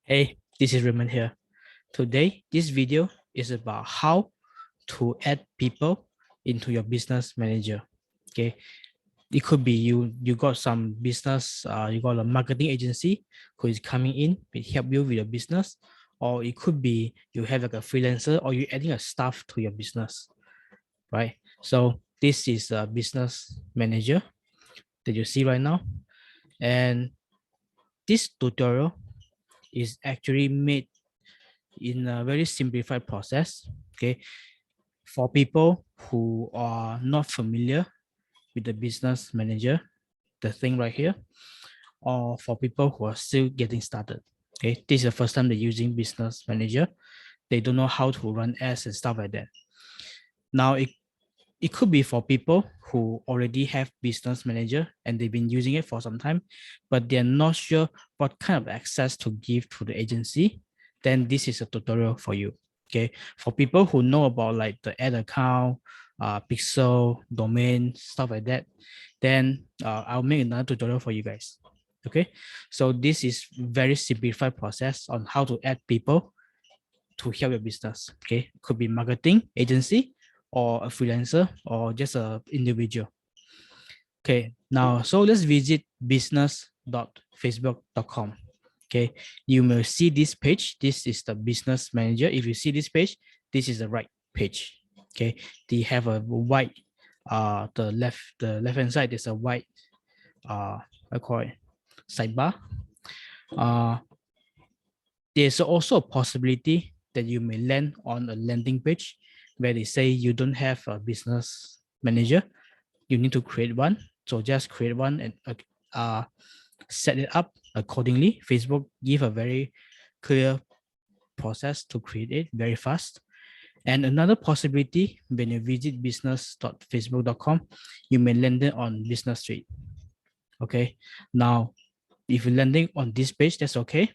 Hey, this is Raymond here. Today, this video is about how to add people into your business manager. Okay, it could be you got some business, you got a marketing agency who is coming in to help you with your business, or it could be you have like a freelancer or you're adding a staff to your business, right? So this is a business manager that you see right now, and this tutorial is actually made in a very simplified process. Okay, for people who are not familiar with the business manager, the thing right here, or for people who are still getting started. Okay, this is the first time they're using business manager. They don't know how to run ads and stuff like that. Now it could be for people who already have business manager and they've been using it for some time, but they're not sure what kind of access to give to the agency. Then this is a tutorial for you. Okay, for people who know about like the ad account, pixel, domain, stuff like that, then I'll make another tutorial for you guys. Okay, so this is very simplified process on how to add people to help your business. Okay, could be marketing agency or a freelancer or just a individual. Okay, now so let's visit business.facebook.com. Okay, you may see this page. This is the business manager. If you see this page, this is the right page. Okay, they have a white, the left hand side is a white, I call it sidebar. There's also a possibility that you may land on a landing page where they say you don't have a business manager. You need to create one. So just create one and set it up accordingly. Facebook give a very clear process to create it very fast. And another possibility, when you visit business.facebook.com, you may land it on Business Street. Okay. Now, if you're landing on this page, that's okay.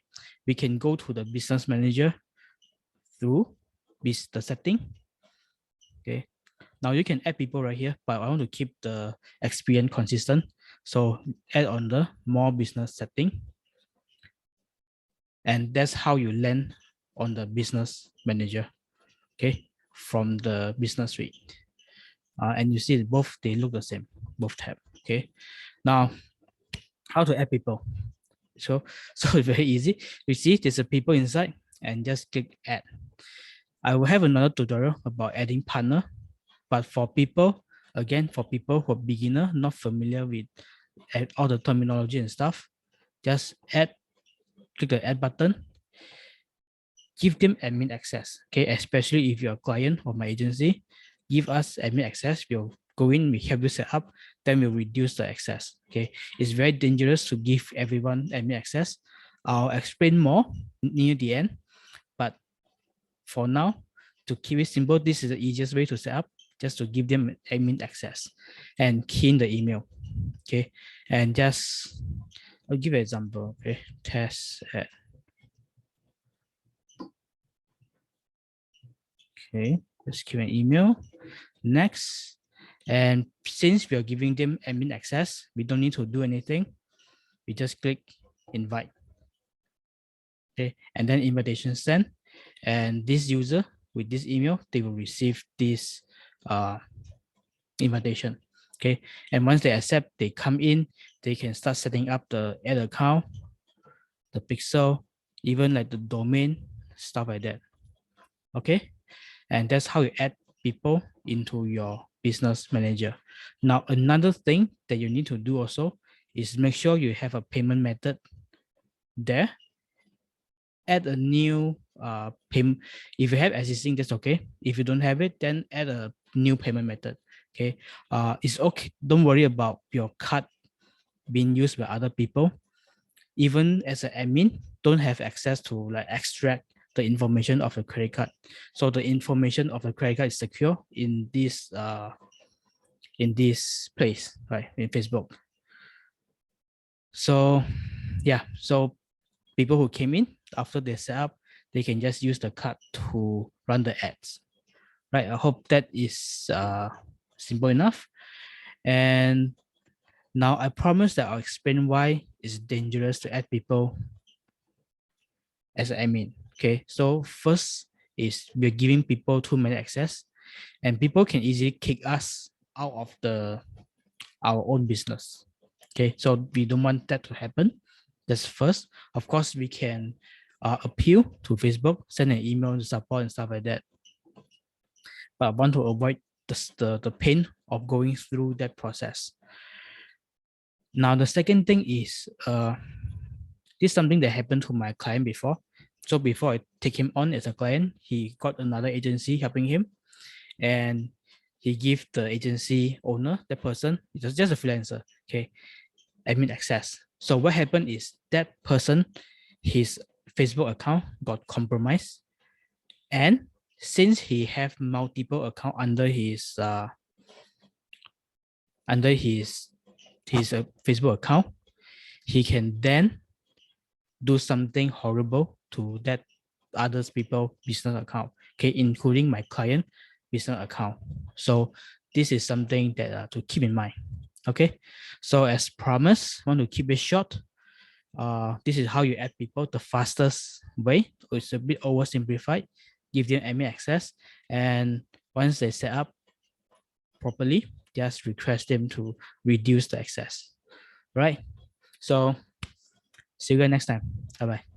We can go to the business manager through the setting. Okay. Now you can add people right here, but I want to keep the experience consistent. So add on the more business setting. And that's how you land on the business manager. Okay. From the business suite. And you see both, they look the same, both tab. Okay. Now, how to add people. So it's very easy. You see there's a people inside and just click add. I will have another tutorial about adding partner, but for people, again, for people who are beginner, not familiar with all the terminology and stuff, just add, click the add button, give them admin access. Okay, especially if you're a client of my agency, give us admin access. We'll go in, we help you set up, then we'll reduce the access. Okay, it's very dangerous to give everyone admin access. I'll explain more near the end, but for now, to keep it simple, this is the easiest way to set up, just to give them admin access and key in the email. Okay, and just I'll give an example. Okay, test ad. Okay, just give an email. Next, and since we are giving them admin access, we don't need to do anything. We just click invite. Okay, and then invitation sent, and this user with this email, they will receive this invitation. Okay, and once they accept, they come in, they can start setting up the ad account, the pixel, even like the domain, stuff like that. Okay, and that's how you add people into your business manager. Now, another thing that you need to do also is make sure you have a payment method there. Add a new payment. If you have existing, that's okay. If you don't have it, then add a new payment method. Okay, it's okay. Don't worry about your card being used by other people. Even as an admin, don't have access to like extract the information of the credit card. So the information of the credit card is secure in this place, right, in Facebook. So yeah, so people who came in after they set up, they can just use the card to run the ads. Right. I hope that is simple enough. And now I promise that I'll explain why it's dangerous to add people as an admin. Okay, so first is we're giving people too many access, and people can easily kick us out of our own business. Okay, so we don't want that to happen. That's first. Of course, we can appeal to Facebook, send an email to support and stuff like that. But I want to avoid the pain of going through that process. Now, the second thing is this is something that happened to my client before. So before I take him on as a client, he got another agency helping him, and he gave the agency owner, that person, just a freelancer, okay, admin access. So what happened is that person, his Facebook account got compromised, and since he have multiple account under his Facebook account, he can then do something horrible to that others people business account, okay, including my client business account. So this is something that to keep in mind. Okay, so as promised, want to keep it short. This is how you add people the fastest way. It's a bit oversimplified. Give them admin access, and once they set up properly, just request them to reduce the access. Right. So see you guys next time. Bye bye.